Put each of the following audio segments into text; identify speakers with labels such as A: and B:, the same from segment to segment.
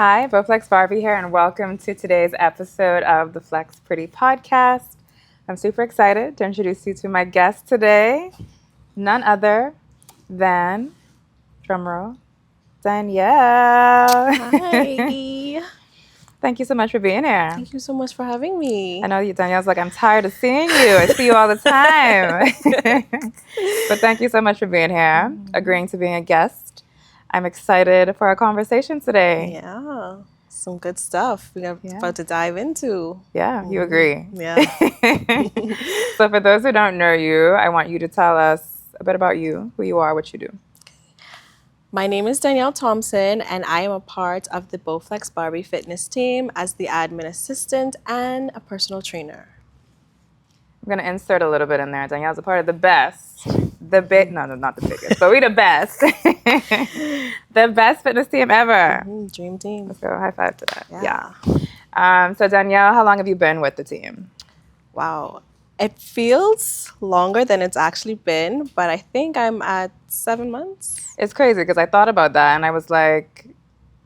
A: Hi, Blex Barbie here, and welcome to today's episode of the Flex Pretty Podcast. I'm super excited to introduce you to my guest today, none other than, drumroll, Danielle.
B: Hi.
A: Thank you so much for being here.
B: Thank you so much for having me.
A: I know Danielle's like, I'm tired of seeing you. I see you all the time. But thank you so much for being here, agreeing to being a guest. I'm excited for our conversation today.
B: Yeah, some good stuff we're about to dive into.
A: Yeah, you agree.
B: Yeah.
A: So for those who don't know you, I want you to tell us a bit about you, who you are, what you do.
B: My name is Danielle Thompson, and I am a part of the Blex Barbie fitness team as the admin assistant and a personal trainer.
A: I'm going to insert a little bit in there. Danielle's a part of the best. Not the biggest, but we the best. The best fitness team ever.
B: Dream team.
A: Let's go. High five to that. Yeah. So Danielle, how long have you been with the team?
B: Wow. It feels longer than it's actually been, but I think I'm at 7 months.
A: It's crazy because I thought about that and I was like,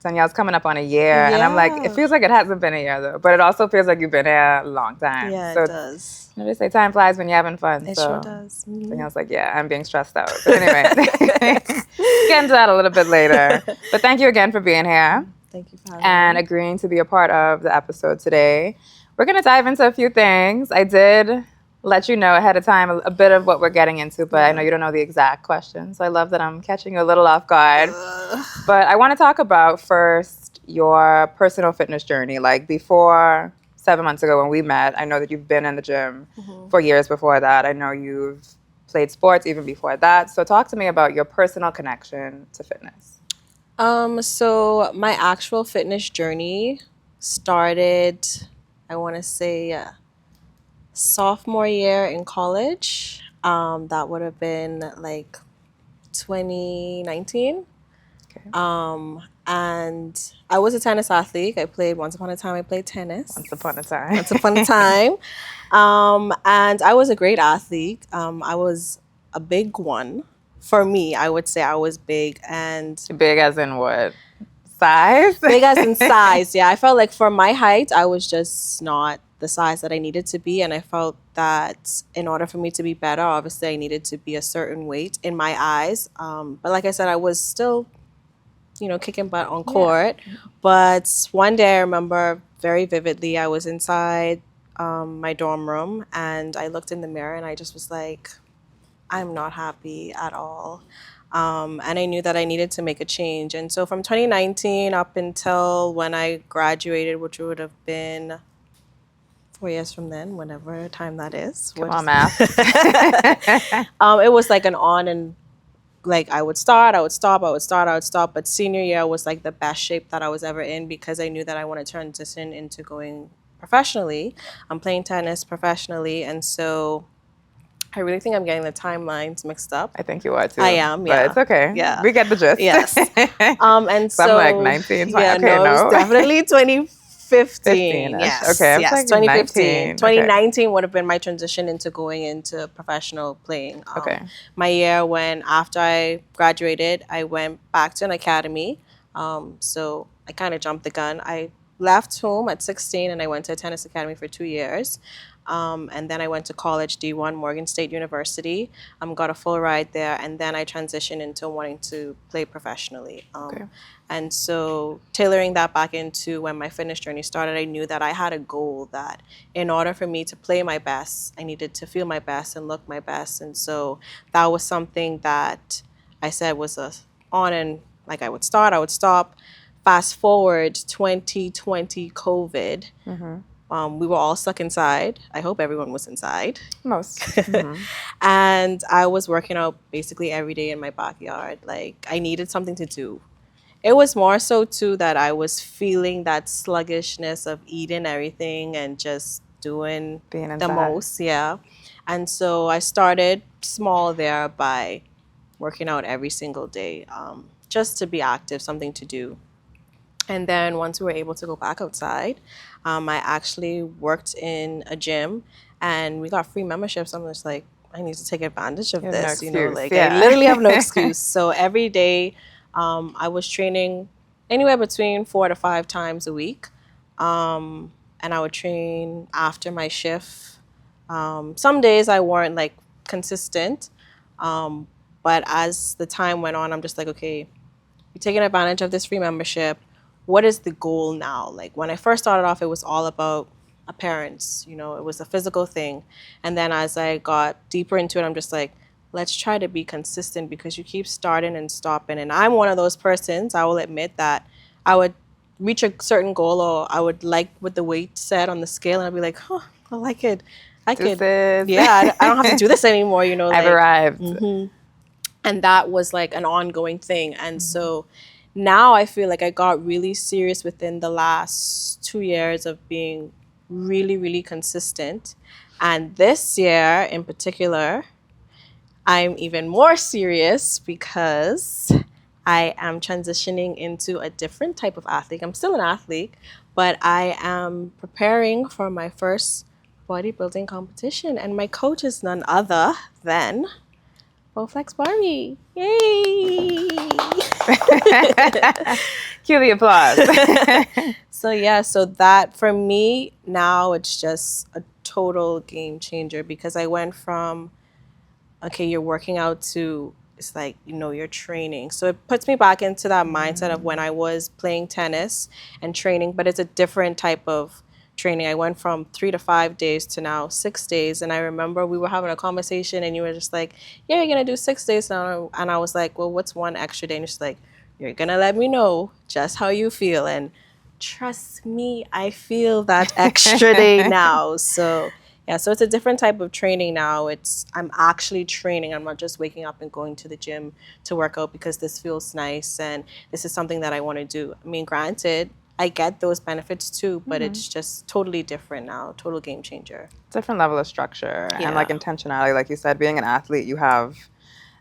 A: Danielle's coming up on a year. Yeah. And I'm like, it feels like it hasn't been a year though, but it also feels like you've been here a long time.
B: Yeah,
A: so
B: it does.
A: They say time flies when you're having fun.
B: It sure does. Mm-hmm.
A: Danielle's like, yeah, I'm being stressed out. But anyway, get into that a little bit later. But thank you again for being here.
B: Thank you for having
A: me. And agreeing to be a part of the episode today. We're going to dive into a few things. I did let you know ahead of time a bit of what we're getting into, but I know you don't know the exact questions. So I love that I'm catching you a little off guard. But I want to talk about first your personal fitness journey. Like before 7 months ago when we met, I know that you've been in the gym for years before that. I know you've played sports even before that. So talk to me about your personal connection to fitness.
B: So my actual fitness journey started, I want to say, sophomore year in college. That would have been like 2019. Okay. And I was a tennis athlete. Once upon a time, I played tennis.
A: Once upon a
B: time. And I was a great athlete. I was a big one. For me, I would say I was big. And
A: big as in what? Size?
B: Big as in size, yeah. I felt like for my height, I was just not the size that I needed to be. And I felt that in order for me to be better, obviously I needed to be a certain weight in my eyes. But like I said, I was still kicking butt on court. Yeah. But one day I remember very vividly, I was inside my dorm room and I looked in the mirror and I just was like, I'm not happy at all. And I knew that I needed to make a change. And so from 2019 up until when I graduated, which would have been 4 years from then, whatever time that is.
A: Come on, math.
B: It was like an on and like I would stop. But senior year was like the best shape that I was ever in because I knew that I wanted to transition into going professionally. I'm playing tennis professionally. And so I really think I'm getting the timelines mixed up.
A: I think you are too.
B: I am, yeah.
A: But it's okay.
B: Yeah.
A: We get the gist.
B: Yes. And so
A: I'm like 19.
B: Yeah,
A: okay, no.
B: It was definitely 2015.
A: Yes. Okay.
B: Yes.
A: Like
B: 2015.
A: 19.
B: 2019 would have been my transition into going into professional playing.
A: Okay.
B: My year when after I graduated, I went back to an academy. So I kind of jumped the gun. I left home at 16 and I went to a tennis academy for 2 years. And then I went to college, D1, Morgan State University, got a full ride there, and then I transitioned into wanting to play professionally. And so tailoring that back into when my fitness journey started, I knew that I had a goal that in order for me to play my best, I needed to feel my best and look my best. And so that was something that I said was on and like I would start, I would stop. Fast forward 2020 COVID. Mm-hmm. We were all stuck inside. I hope everyone was inside.
A: Most. Mm-hmm.
B: And I was working out basically every day in my backyard. Like I needed something to do. It was more so too that I was feeling that sluggishness of eating everything and just doing the most. Yeah. And so I started small there by working out every single day, just to be active, something to do. And then once we were able to go back outside, I actually worked in a gym and we got free memberships. I'm just like, I need to take advantage of this.
A: No
B: I
A: excuse.
B: literally have no excuse. So every day I was training anywhere between 4 to 5 times a week. And I would train after my shift. Some days I weren't like consistent. Um, but as the time went on, I'm just like, okay, you're taking advantage of this free membership. What is the goal now? Like when I first started off, it was all about appearance. You know, it was a physical thing. And then as I got deeper into it, I'm just like, let's try to be consistent because you keep starting and stopping. And I'm one of those persons, I will admit that I would reach a certain goal or I would like with the weight set on the scale and I'd be like, oh, I like it. I could,
A: Deuces.
B: yeah, I don't have to do this anymore, you know.
A: I've
B: like,
A: arrived.
B: and that was like an ongoing thing. And so now I feel like I got really serious within the last 2 years of being really, really consistent. And this year in particular, I'm even more serious because I am transitioning into a different type of athlete. I'm still an athlete, but I am preparing for my first bodybuilding competition. And my coach is none other than Bowflex Barbie. Yay!
A: Cue the applause.
B: So yeah, so that for me now it's just a total game changer because I went from okay, you're working out to it's like, you know, you're training. So it puts me back into that mindset of when I was playing tennis and training, but it's a different type of training. I went from 3 to 5 days to now 6 days. And I remember we were having a conversation and you were just like, yeah, you're going to do 6 days now. And I was like, well, what's one extra day? And she's like, you're going to let me know just how you feel. And trust me, I feel that extra day now. So yeah, so it's a different type of training now. I'm actually training. I'm not just waking up and going to the gym to work out because this feels nice and this is something that I want to do. I mean, granted, I get those benefits too, but it's just totally different now, total game changer.
A: Different level of structure
B: Yeah.
A: and like intentionality. Like you said, being an athlete, you have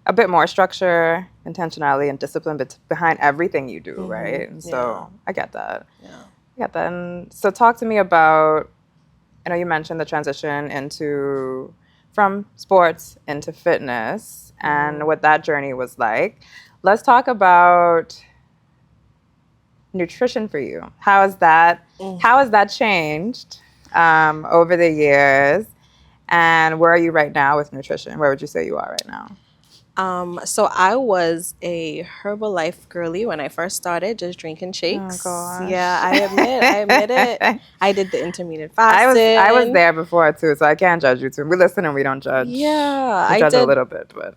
A: a bit more structure, intentionality, and discipline behind everything you do, right? And so I get that.
B: Yeah.
A: I get that. And so talk to me about, I know you mentioned the transition from sports into fitness and what that journey was like. Let's talk about nutrition for you. How has that changed over the years? And where are you right now with nutrition? Where would you say you are right now?
B: So I was a Herbalife girly when I first started, just drinking shakes.
A: Oh gosh.
B: Yeah, I admit it. I did the intermittent fasting.
A: I was there before too, so I can't judge you too. We listen and we don't judge.
B: Yeah,
A: we
B: I
A: judge
B: did
A: a little bit, but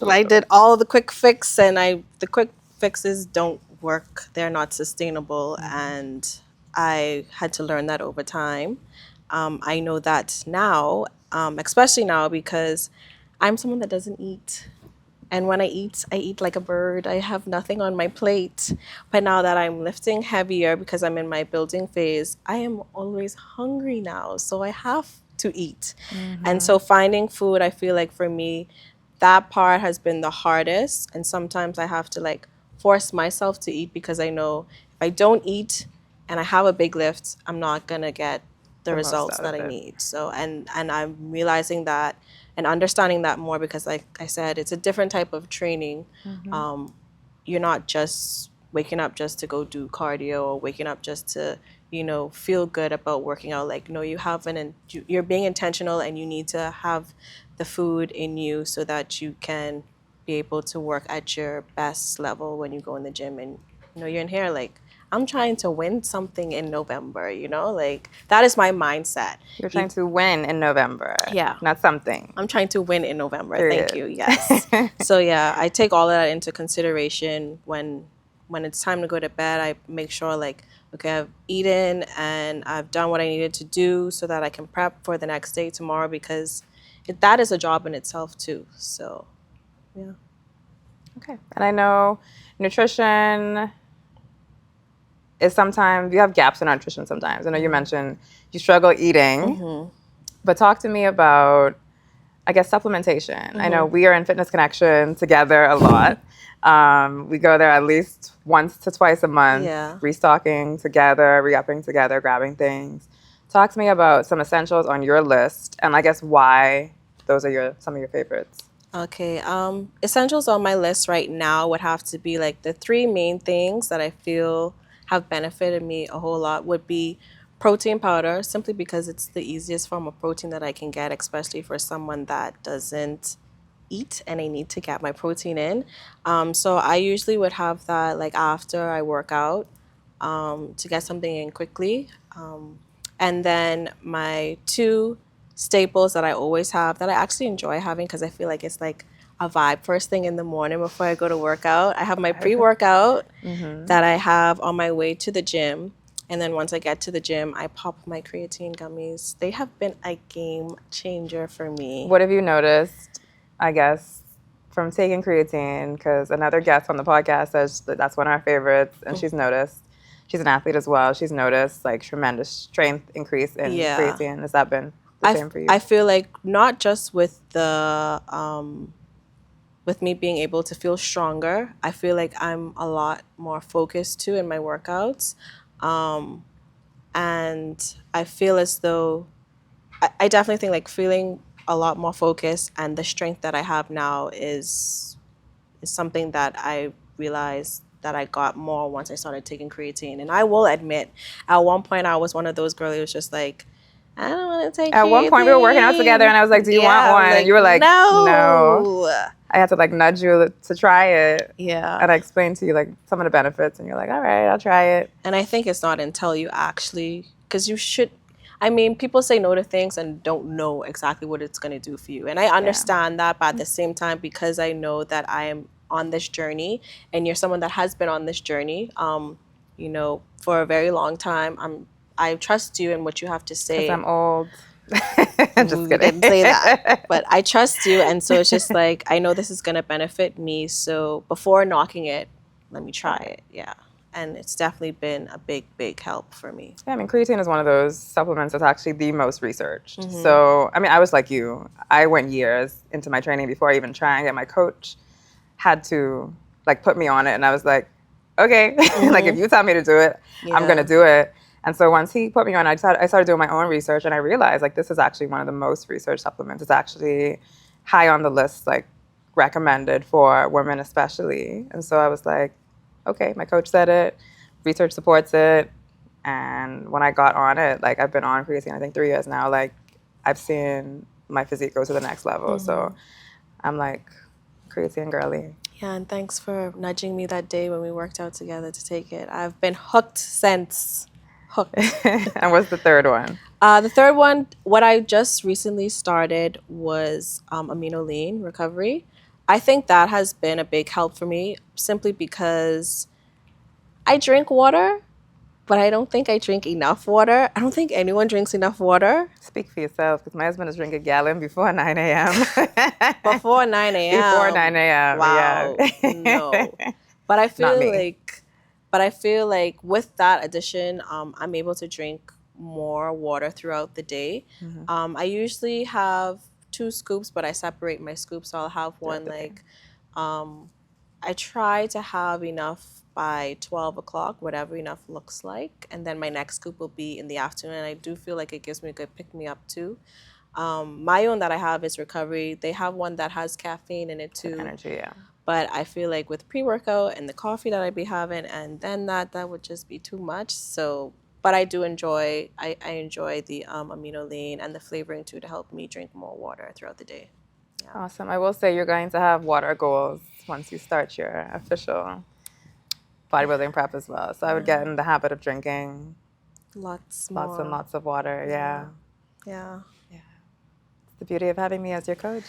B: I did all the quick fix, and the quick fixes don't work. They're not sustainable, and I had to learn that over time. I know that now, especially now because I'm someone that doesn't eat. And when I eat like a bird. I have nothing on my plate. But now that I'm lifting heavier because I'm in my building phase, I am always hungry now. So I have to eat. And so finding food, I feel like for me, that part has been the hardest. And sometimes I have to like force myself to eat because I know if I don't eat and I have a big lift, I'm not going to get the results that I need. So, and I'm realizing that and understanding that more because like I said, it's a different type of training. You're not just waking up just to go do cardio or waking up just to, you know, feel good about working out. Like, no, you're being intentional and you need to have the food in you so that you can be able to work at your best level when you go in the gym and, you know, you're in here like, I'm trying to win something in November, you know, like that is my mindset.
A: You're trying to win in November.
B: Yeah.
A: Not something.
B: I'm trying to win in November.
A: Period.
B: Thank you. Yes. So yeah, I take all of that into consideration when it's time to go to bed. I make sure like, okay, I've eaten and I've done what I needed to do so that I can prep for the next day tomorrow because that is a job in itself too. So yeah.
A: Okay. And I know nutrition is sometimes, you have gaps in nutrition sometimes. I know you mentioned you struggle eating, but talk to me about, I guess, supplementation. I know we are in Fitness Connection together a lot. We go there at least once to twice a month, restocking together, re-upping together, grabbing things. Talk to me about some essentials on your list and I guess why those are some of your favorites.
B: Okay. Essentials on my list right now would have to be like the three main things that I feel have benefited me a whole lot would be protein powder, simply because it's the easiest form of protein that I can get, especially for someone that doesn't eat and I need to get my protein in. So I usually would have that like after I work out, to get something in quickly. And then my two staples that I always have that I actually enjoy having because I feel like it's like a vibe first thing in the morning before I go to work out. I have my pre-workout that I have on my way to the gym. And then once I get to the gym, I pop my creatine gummies. They have been a game changer for me.
A: What have you noticed, I guess, from taking creatine? Because another guest on the podcast says that that's one of her favorites, and she's noticed. She's an athlete as well. She's noticed like tremendous strength increase in
B: Yeah.
A: creatine. Has that been the same for you?
B: I feel like not just with the with me being able to feel stronger, I feel like I'm a lot more focused too in my workouts. And I feel as though I definitely think like feeling a lot more focused and the strength that I have now is something that I realized that I got more once I started taking creatine. And I will admit, at one point I was one of those girls who was just like, I don't want to take
A: At one point, we were working out together, and I was like, "Do you want one?" And you were like, "No." I had to like nudge you to try it.
B: Yeah.
A: And I explained to you like some of the benefits, and you're like, "All right, I'll try it."
B: And I think it's not until you actually, because you should, I mean, people say no to things and don't know exactly what it's going to do for you. And I understand that, but at the same time, because I know that I am on this journey and you're someone that has been on this journey, you know, for a very long time, I trust you and what you have to say.
A: Because I'm old. Just kidding.
B: Didn't say that. But I trust you. And so it's just like, I know this is going to benefit me. So before knocking it, let me try it. Yeah. And it's definitely been a big, big help for me.
A: Yeah, I mean, creatine is one of those supplements that's actually the most researched. So, I mean, I was like you. I went years into my training before I even trying it. My coach had to, like, put me on it. And I was like, okay. Like, if you tell me to do it, I'm going to do it. And so once he put me on, I started doing my own research. And I realized, like, this is actually one of the most researched supplements. It's actually high on the list, like, recommended for women especially. And so I was like, okay, my coach said it, research supports it, and when I got on it, like I've been on creatine, I think 3 years now, like I've seen my physique go to the next level. So I'm like, creatine girly.
B: Yeah, and thanks for nudging me that day when we worked out together to take it. I've been hooked since. Hooked.
A: And what's the third one?
B: The third one, what I just recently started was amino lean recovery. I think that has been a big help for me simply because I drink water, but I don't think I drink enough water. I don't think anyone drinks enough water.
A: Speak for yourself, because my husband is drinking a gallon before 9 a.m.
B: Before 9 a.m.
A: Before 9 a.m.
B: Wow.
A: Yeah.
B: No. But I feel like with that addition, I'm able to drink more water throughout the day. I usually have 2 scoops, but I separate my scoops. So I'll have one like, I try to have enough by 12 o'clock, whatever enough looks like. And then my next scoop will be in the afternoon. And I do feel like it gives me a good pick-me-up too. My own that I have is recovery. They have one that has caffeine in it too.
A: Energy, yeah.
B: But I feel like with pre-workout and the coffee that I'd be having and then that would just be too much. So, but I do enjoy, I enjoy the amino lean and the flavoring too to help me drink more water throughout the day. Yeah.
A: Awesome. I will say you're going to have water goals once you start your official bodybuilding prep as well. So I would get in the habit of drinking
B: Lots
A: and lots of water. Yeah.
B: Yeah.
A: It's the beauty of having me as your coach.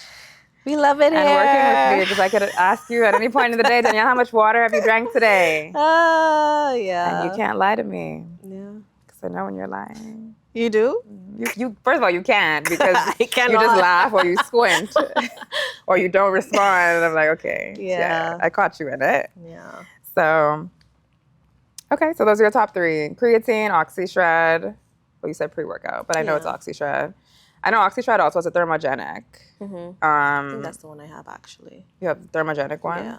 B: We love it
A: and
B: here.
A: working with me, because I could ask you at any point in the day, Danielle, how much water have you drank today?
B: Oh, yeah.
A: And you can't lie to me.
B: Yeah.
A: Because I know when you're lying.
B: You do?
A: You first of all, you can't, because
B: I cannot.
A: you just laugh or you squint or you don't respond. And I'm like, okay.
B: Yeah.
A: I caught you in it.
B: Yeah.
A: So, okay. So those are your top 3. Creatine, OxyShred. Well, you said pre-workout, but I know it's OxyShred. I know OxyShred also has a thermogenic.
B: I think that's the one I have, actually.
A: You have the thermogenic one?
B: Yeah.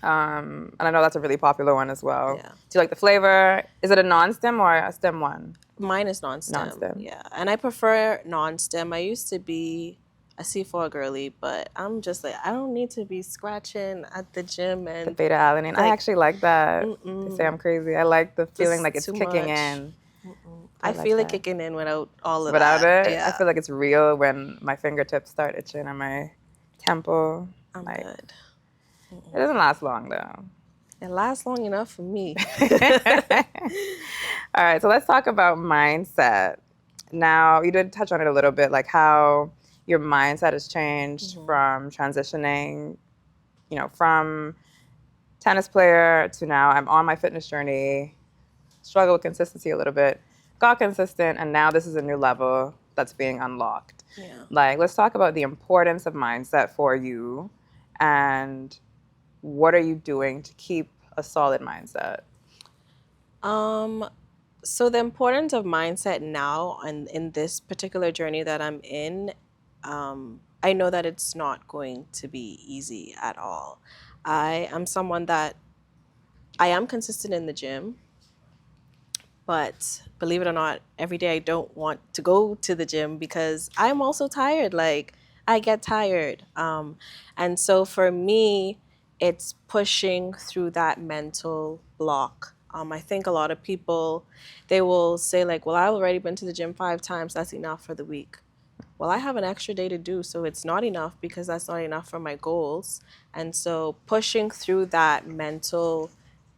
A: And I know that's a really popular one as well.
B: Yeah.
A: Do you like the flavor? Is it a non-stim or a stim one?
B: Mine is non-stim.
A: Non-stim.
B: Yeah. And I prefer non-stim. I used to be a C4 girly, but I'm just like, I don't need to be scratching at the gym
A: The
B: and
A: beta alanine. I
B: like,
A: actually like that. They say I'm crazy. I like the feeling like
B: just
A: it's
B: too
A: kicking
B: much.
A: in. I
B: I
A: like
B: feel it
A: that.
B: kicking in without all of
A: Without
B: that.
A: it, I
B: Yeah,
A: feel like it's real when my fingertips start itching and my temple.
B: I'm
A: Like,
B: good.
A: it doesn't last long though.
B: It lasts long enough for me.
A: All right, so let's talk about mindset. Now, you did touch on it a little bit, like how your mindset has changed from transitioning, from tennis player to now I'm on my fitness journey, struggle with consistency a little bit, got consistent, and now this is a new level that's being unlocked.
B: Yeah.
A: Like, let's talk about the importance of mindset for you and what are you doing to keep a solid mindset?
B: So the importance of mindset now and in this particular journey that I'm in, I know that it's not going to be easy at all. I am someone that I am consistent in the gym, but believe it or not, every day I don't want to go to the gym because I'm also tired. Like I get tired. And so for me, it's pushing through that mental block. I think a lot of people, they will say like, well, I've already been to the gym 5 times. That's enough for the week. Well, I have an extra day to do, so it's not enough because that's not enough for my goals. And so pushing through that mental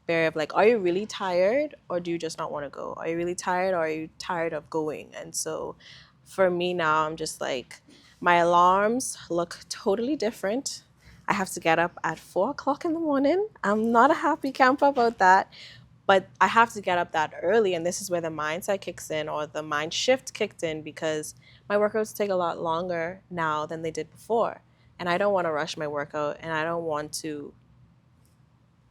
B: barrier of like, are you really tired or do you just not want to go? Are you really tired or are you tired of going? And so for me now, I'm just like, my alarms look totally different. I have to get up at 4 o'clock in the morning. I'm not a happy camper about that, but I have to get up that early. And this is where the mindset kicks in or the mind shift kicked in because my workouts take a lot longer now than they did before. And I don't want to rush my workout and I don't want to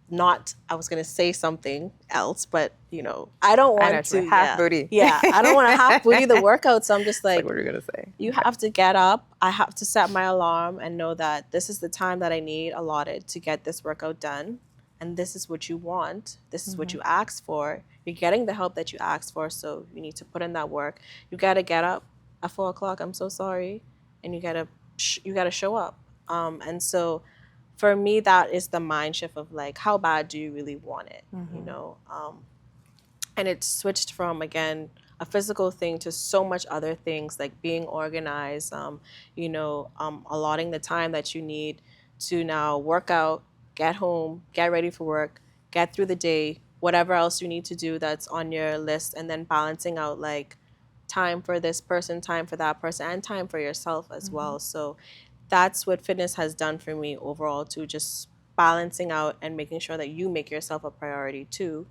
B: not, I was going to say something else, but I don't
A: I know
B: want
A: what you
B: to,
A: mean. Half booty.
B: Yeah. I don't want to half booty the workout. So I'm just
A: It's like,
B: like,
A: what are you going to say?
B: you have to get up. I have to set my alarm and know that this is the time that I need allotted to get this workout done. And this is what you want. This is what you asked for. You're getting the help that you asked for. So you need to put in that work. You got to get up at 4 o'clock. I'm so sorry. And you got to show up. And so for me, that is the mind shift of like, how bad do you really want it? And it's switched from, again, a physical thing to so much other things like being organized, allotting the time that you need to now work out, get home, get ready for work, get through the day, whatever else you need to do that's on your list, and then balancing out like time for this person, time for that person, and time for yourself as well. So that's what fitness has done for me overall, to just balancing out and making sure that you make yourself a priority too.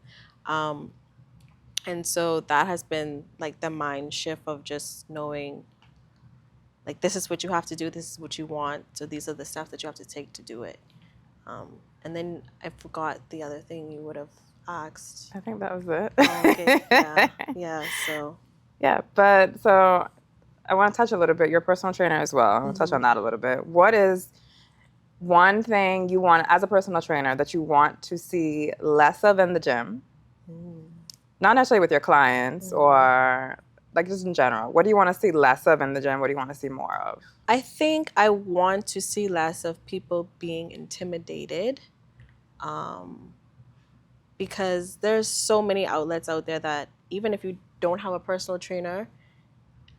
B: And so that has been like the mind shift of just knowing like this is what you have to do, this is what you want, so these are the steps that you have to take to do it. And then I forgot the other thing you would have asked.
A: I think that was it.
B: Oh, okay, yeah, so.
A: Yeah, but so I want to touch a little bit, your personal trainer as well. I want to touch on that a little bit. What is one thing you want, as a personal trainer, that you want to see less of in the gym? Not necessarily with your clients or like just in general. What do you want to see less of in the gym? What do you want to see more of?
B: I think I want to see less of people being intimidated, because there's so many outlets out there that even if you don't have a personal trainer,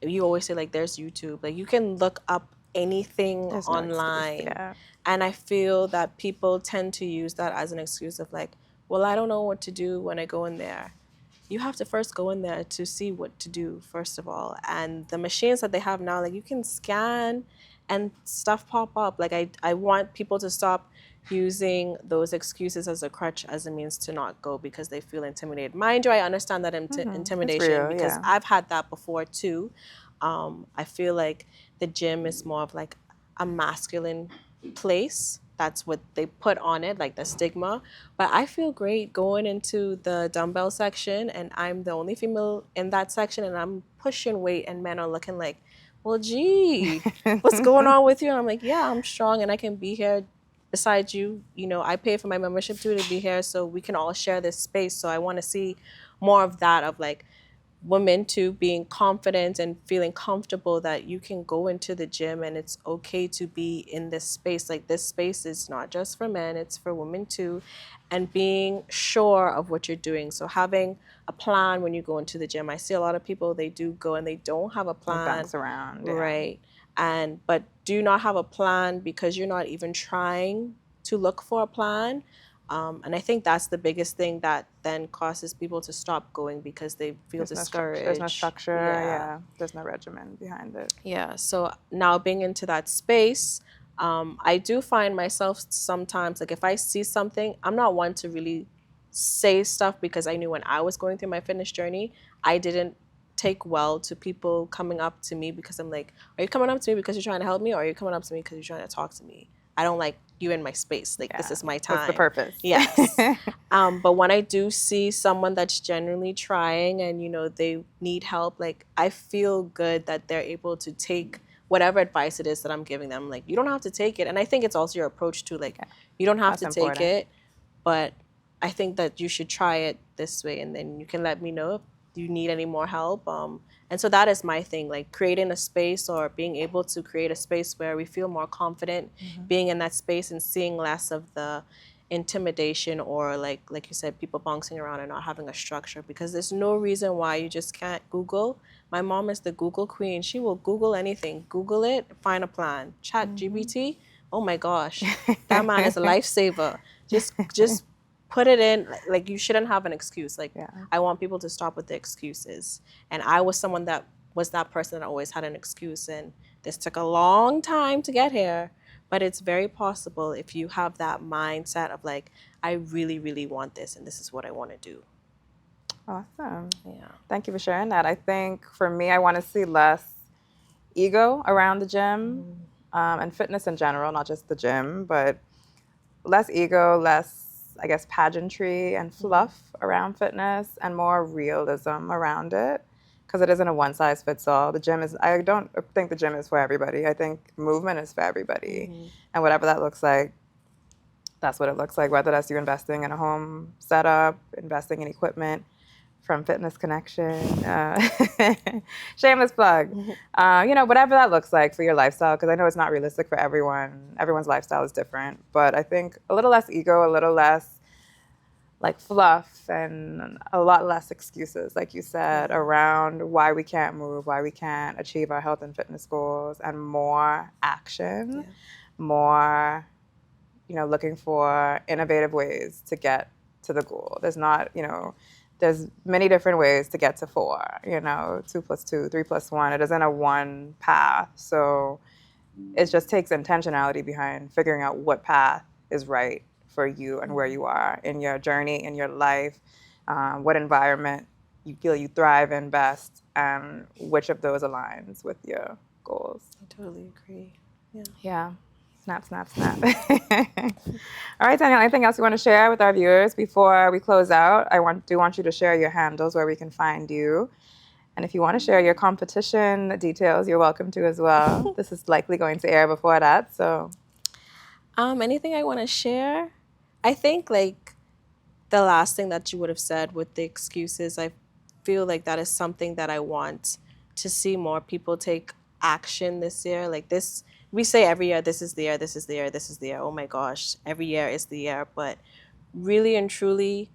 B: you always say like there's YouTube. Like you can look up anything
A: There's no
B: online.
A: excuse, yeah.
B: And I feel that people tend to use that as an excuse of like, well, I don't know what to do when I go in there. You have to first go in there to see what to do, first of all. And the machines that they have now, like you can scan and stuff pop up. Like I want people to stop using those excuses as a crutch, as a means to not go because they feel intimidated. Mind you, I understand that intimidation
A: real,
B: because
A: yeah.
B: I've had that before too. I feel like the gym is more of like a masculine place. That's what they put on it, like the stigma. But I feel great going into the dumbbell section and I'm the only female in that section and I'm pushing weight and men are looking like, well, gee, what's going on with you? And I'm like, yeah, I'm strong and I can be here beside you. I pay for my membership too to be here so we can all share this space. So I want to see more of that, of like women to being confident and feeling comfortable that you can go into the gym and it's okay to be in this space. Like, this space is not just for men, it's for women too. And being sure of what you're doing. So having a plan when you go into the gym. I see a lot of people, they do go and they don't have a plan.
A: Bounce around. Yeah.
B: Right. But do you not have a plan because you're not even trying to look for a plan? And I think that's the biggest thing that then causes people to stop going because they feel discouraged.
A: There's no structure. Yeah. There's no regimen behind it.
B: Yeah. So now being into that space, I do find myself sometimes, like, if I see something, I'm not one to really say stuff because I knew when I was going through my fitness journey, I didn't take well to people coming up to me because I'm like, are you coming up to me because you're trying to help me, or are you coming up to me because you're trying to talk to me? I don't like you in my space. Like, this is my time.
A: What's the purpose?
B: Yes. But when I do see someone that's genuinely trying and, you know, they need help, like, I feel good that they're able to take whatever advice it is that I'm giving them. Like, you don't have to take it. And I think it's also your approach to, like, you don't have to take it, but I think that you should try it this way, and then you can let me know if you need any more help. And so that is my thing, like, creating a space or being able to create a space where we feel more confident being in that space and seeing less of the intimidation or like you said, people bouncing around and not having a structure, because there's no reason why you just can't Google. My mom is the Google queen. She will Google anything. Google it, find a plan. Chat GPT, oh my gosh, that man is a lifesaver. Just put it in. Like, you shouldn't have an excuse. Like, I want people to stop with the excuses. And I was someone that was that person that always had an excuse. And this took a long time to get here. But it's very possible if you have that mindset of, like, I really, really want this, and this is what I want to do.
A: Awesome.
B: Yeah.
A: Thank you for sharing that. I think for me, I want to see less ego around the gym and fitness in general, not just the gym, but less ego, less, I guess, pageantry and fluff around fitness, and more realism around it, because it isn't a one-size-fits-all. The gym is, I don't think the gym is for everybody. I think movement is for everybody. And whatever that looks like, that's what it looks like, whether that's you investing in a home setup, investing in equipment from Fitness Connection, shameless plug, you know, whatever that looks like for your lifestyle, because I know it's not realistic for everyone. Everyone's lifestyle is different, but I think a little less ego, a little less like fluff, and a lot less excuses, like you said, around why we can't move, why we can't achieve our health and fitness goals, and more action, more, you know, looking for innovative ways to get to the goal. There's not, you know, there's many different ways to get to 4, you know, 2 + 2, 3 + 1. It isn't a one path. So it just takes intentionality behind figuring out what path is right for you and where you are in your journey, in your life, what environment you feel you thrive in best, and which of those aligns with your goals.
B: I totally agree.
A: Yeah. Snap, snap, snap. All right, Danielle, anything else you want to share with our viewers before we close out? I do want you to share your handles where we can find you. And if you want to share your competition details, you're welcome to as well. This is likely going to air before that, so.
B: Anything I want to share? I think, like, the last thing that you would have said with the excuses, I feel like that is something that I want to see more people take action this year. Like, this, we say every year, this is the year, this is the year, this is the year. Oh my gosh, every year is the year. But really and truly,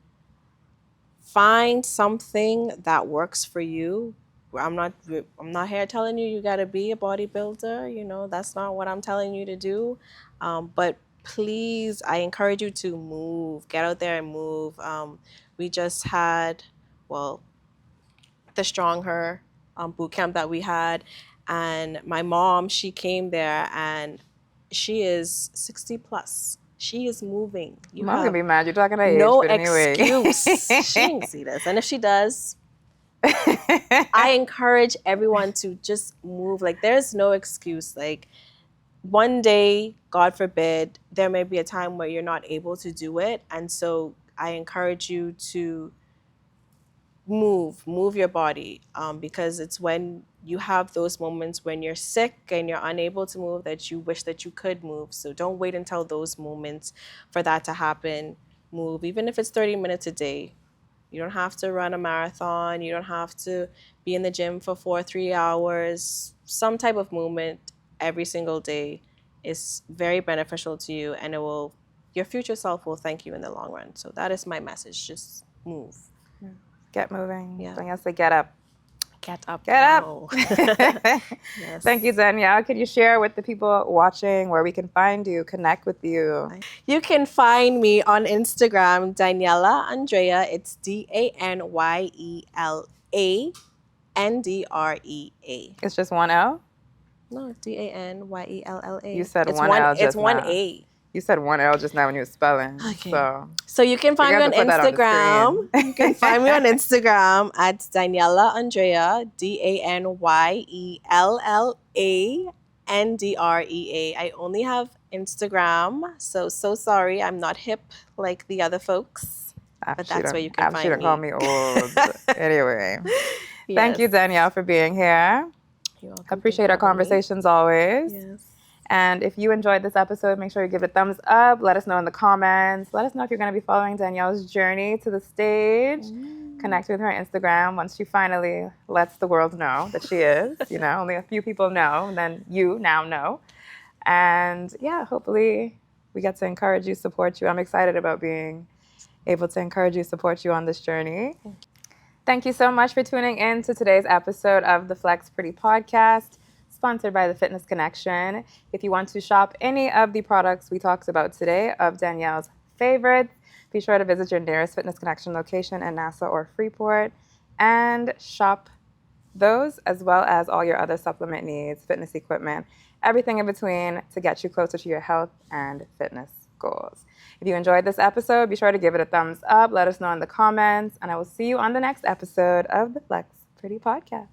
B: find something that works for you. I'm not here telling you got to be a bodybuilder. You know, that's not what I'm telling you to do. But please, I encourage you to move. Get out there and move. We just had, well, the Strong Her boot camp that we had. And my mom, she came there, and she is 60 plus. She is moving.
A: Mom's going to be mad. You're talking her age,
B: no
A: but anyway.
B: excuse. She didn't see this. And if she does, I encourage everyone to just move. Like, there's no excuse. Like, one day, God forbid, there may be a time where you're not able to do it. And so I encourage you to move your body, because it's when you have those moments when you're sick and you're unable to move that you wish that you could move. So don't wait until those moments for that to happen. Move, even if it's 30 minutes a day. You don't have to run a marathon. You don't have to be in the gym for 3 hours. Some type of movement every single day is very beneficial to you, and your future self will thank you in the long run. So that is my message. Just move.
A: Get moving.
B: Yeah.
A: Danielle said, get up.
B: Get up.
A: Get up.
B: now. Yes.
A: Thank you, Danielle. Could you share with the people watching where we can find you, connect with you?
B: You can find me on Instagram, Daniela Andrea. It's DANYELANDREA.
A: It's just one L?
B: No, it's DANYELLA.
A: You said
B: it's
A: one L
B: It's
A: just
B: one
A: now.
B: A.
A: You said one L just now when you were spelling.
B: Okay.
A: So
B: you can find me on Instagram.
A: On
B: You can find me on Instagram at Daniela Andrea, DANYELLANDREA. I only have Instagram, so sorry I'm not hip like the other folks. But that's where you can find me.
A: She don't call me old. Anyway.
B: Yes.
A: Thank you, Danielle, for being here.
B: You're welcome.
A: Appreciate our conversations always.
B: Yes.
A: And if you enjoyed this episode, make sure you give it a thumbs up. Let us know in the comments. Let us know if you're going to be following Danielle's journey to the stage. Connect with her on Instagram once she finally lets the world know that she is. Only a few people know, and then you now know. And yeah, hopefully we get to encourage you, support you. I'm excited about being able to encourage you, support you on this journey. Thank you so much for tuning in to today's episode of the Flex Pretty Podcast, sponsored by the Fitness Connection. If you want to shop any of the products we talked about today of Danielle's favorites, be sure to visit your nearest Fitness Connection location in Nassau or Freeport and shop those, as well as all your other supplement needs, fitness equipment, everything in between to get you closer to your health and fitness goals. If you enjoyed this episode, be sure to give it a thumbs up. Let us know in the comments, and I will see you on the next episode of the Flex Pretty Podcast.